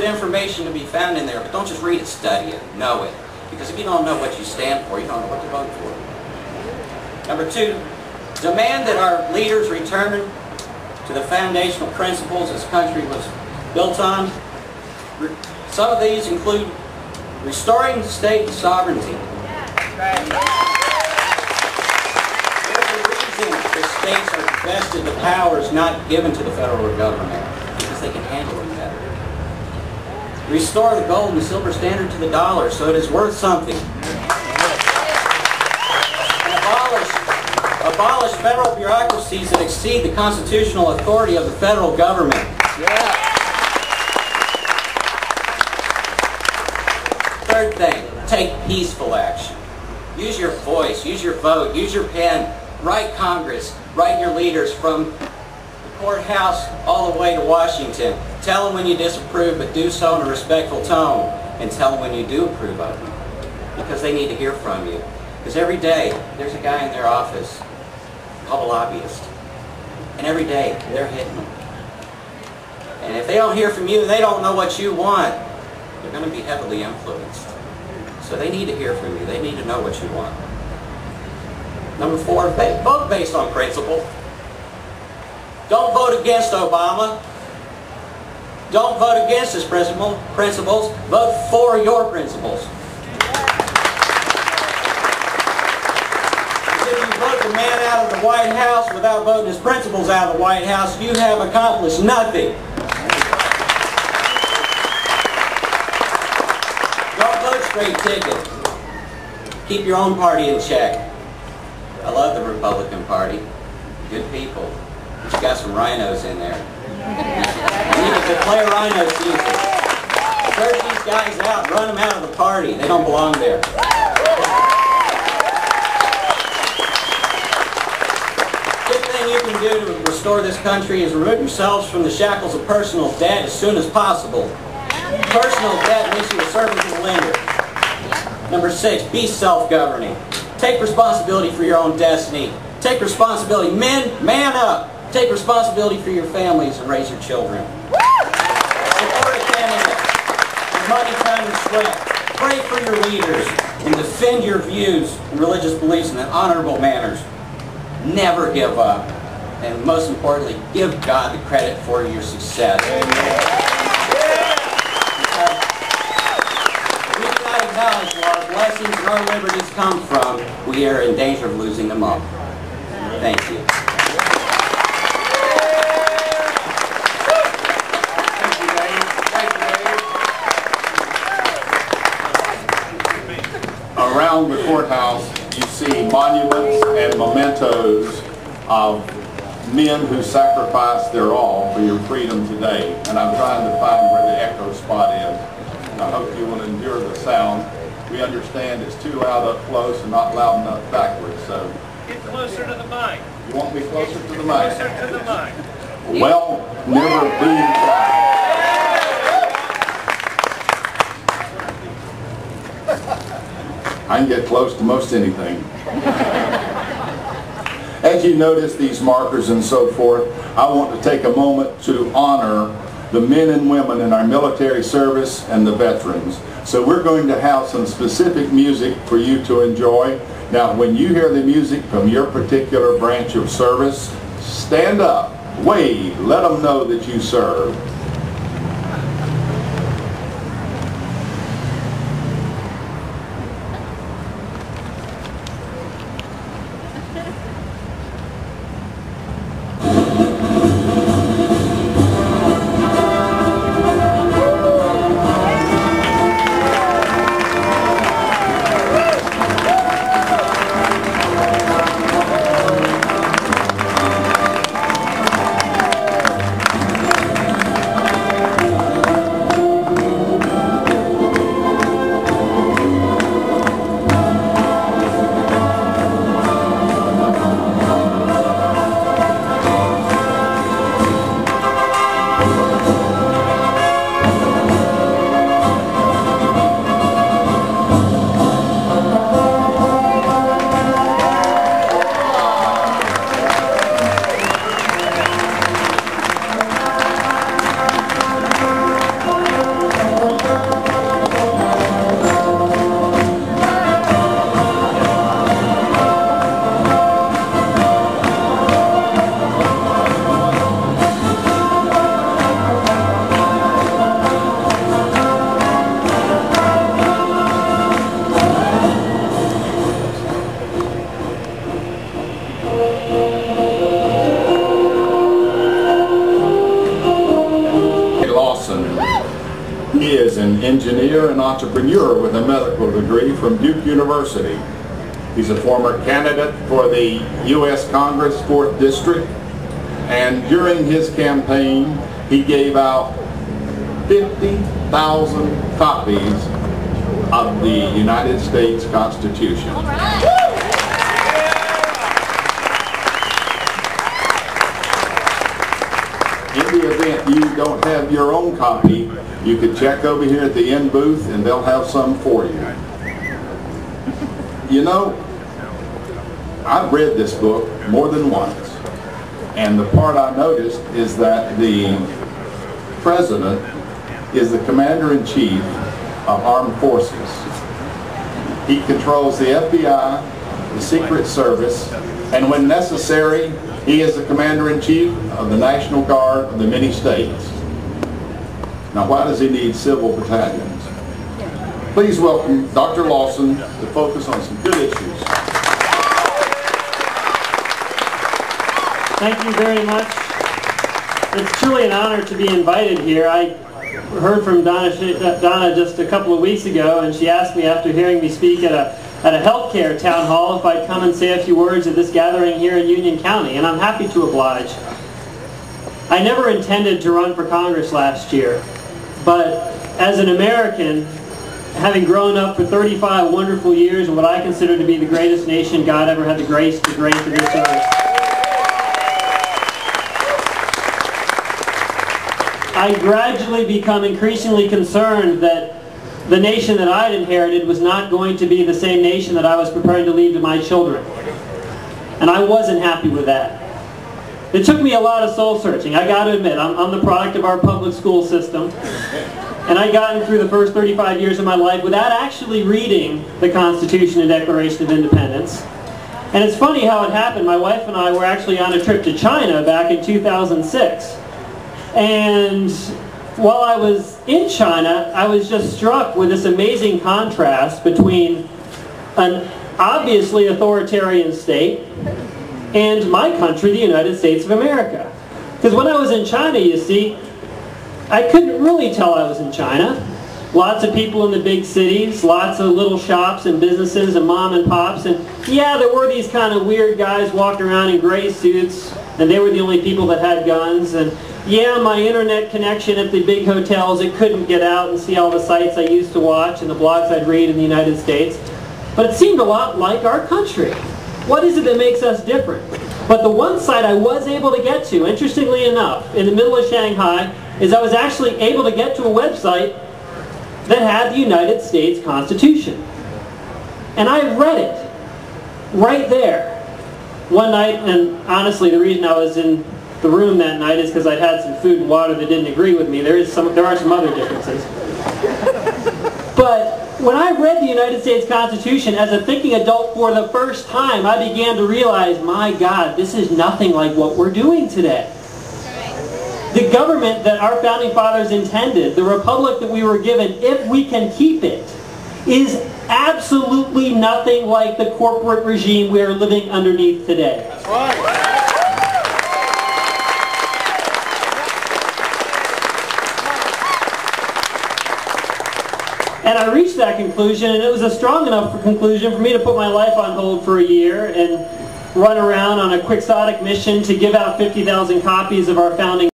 good information to be found in there, but don't just read it, study it, know it. Because if you don't know what you stand for, you don't know what to vote for. Number 2, demand that our leaders return to the foundational principles this country was built on. Some of these include restoring state sovereignty. There's a reason the states are vested the powers not given to the federal government, because they can handle it better. Restore the gold and silver standard to the dollar so it is worth something. And abolish federal bureaucracies that exceed the constitutional authority of the federal government. Third thing, take peaceful action. Use your voice, use your vote, use your pen. Write Congress, write your leaders from the courthouse all the way to Washington. Tell them when you disapprove, but do so in a respectful tone. And tell them when you do approve of them, because they need to hear from you. Because every day, there's a guy in their office called a lobbyist. And every day, they're hitting them. And if they don't hear from you, they don't know what you want, they're going to be heavily influenced. So they need to hear from you. They need to know what you want. Number 4, vote based on principle. Don't vote against Obama. Don't vote against his principles. Vote for your principles. Because if you vote the man out of the White House without voting his principles out of the White House, you have accomplished nothing. Don't vote straight ticket. Keep your own party in check. I love the Republican Party. Good people. But you got some rhinos in there. You need to play a rhino season. Search these guys out. Run them out of the party. They don't belong there. Good thing you can do to restore this country is remove yourselves from the shackles of personal debt as soon as possible. Personal debt makes you a servant to the lender. Number 6, be self-governing. Take responsibility for your own destiny. Take responsibility. Men, man up. Take responsibility for your families and raise your children. Support a candidate. Money, time, and sweat. Pray for your leaders and defend your views and religious beliefs in honorable manners. Never give up. And most importantly, give God the credit for your success. Acknowledge where our blessings and our liberties come from, we are in danger of losing them all. Thank you. Around the courthouse, you see monuments and mementos of men who sacrificed their all for your freedom today. And I'm trying to find where the echo spot is. I hope you will endure the sound. We understand it's too loud up close and not loud enough backwards. So get closer to the mic. You want me closer to the mic? Closer to the mic. Well, never be tried. I can get close to most anything. As you notice these markers and so forth, I want to take a moment to honor the men and women in our military service and the veterans. So we're going to have some specific music for you to enjoy. Now when you hear the music from your particular branch of service, stand up, wave, let them know that you serve. an engineer and entrepreneur with a medical degree from Duke University. He's a former candidate for the U.S. Congress 4th District, and during his campaign he gave out 50,000 copies of the United States Constitution. In the event you don't have your own copy, you can check over here at the end booth and they'll have some for you. You know, I've read this book more than once, and the part I noticed is that the President is the Commander-in-Chief of Armed Forces. He controls the FBI, the Secret Service, and when necessary, he is the Commander-in-Chief of the National Guard of the many states. Now, why does he need civil battalions? Please welcome Dr. Lawson to focus on some good issues. Thank you very much. It's truly an honor to be invited here. I heard from Donna just a couple of weeks ago, and she asked me after hearing me speak at a healthcare town hall if I'd come and say a few words at this gathering here in Union County, and I'm happy to oblige. I never intended to run for Congress last year, but as an American, having grown up for 35 wonderful years in what I consider to be the greatest nation God ever had the grace to grace in this earth, I gradually become increasingly concerned that the nation that I'd inherited was not going to be the same nation that I was preparing to leave to my children. And I wasn't happy with that. It took me a lot of soul searching. I got to admit, I'm the product of our public school system. And I'd gotten through the first 35 years of my life without actually reading the Constitution and Declaration of Independence. And it's funny how it happened. My wife and I were actually on a trip to China back in 2006. And while I was in China, I was just struck with this amazing contrast between an obviously authoritarian state and my country, the United States of America. Because when I was in China, you see, I couldn't really tell I was in China. Lots of people in the big cities, lots of little shops and businesses and mom and pops, and yeah, there were these kind of weird guys walking around in gray suits, and they were the only people that had guns, and yeah, my internet connection at the big hotels, it couldn't get out and see all the sites I used to watch and the blogs I'd read in the United States. But it seemed a lot like our country. What is it that makes us different? But the one site I was able to get to, interestingly enough, in the middle of Shanghai, is I was actually able to get to a website that had the United States Constitution. And I read it right there one night, and honestly the reason I was in the room that night is because I'd had some food and water that didn't agree with me. There are some other differences. But when I read the United States Constitution as a thinking adult for the first time, I began to realize, my God, this is nothing like what we're doing today. The government that our founding fathers intended, the republic that we were given, if we can keep it, is absolutely nothing like the corporate regime we are living underneath today. That's right. And I reached that conclusion, and it was a strong enough conclusion for me to put my life on hold for a year and run around on a quixotic mission to give out 50,000 copies of our founding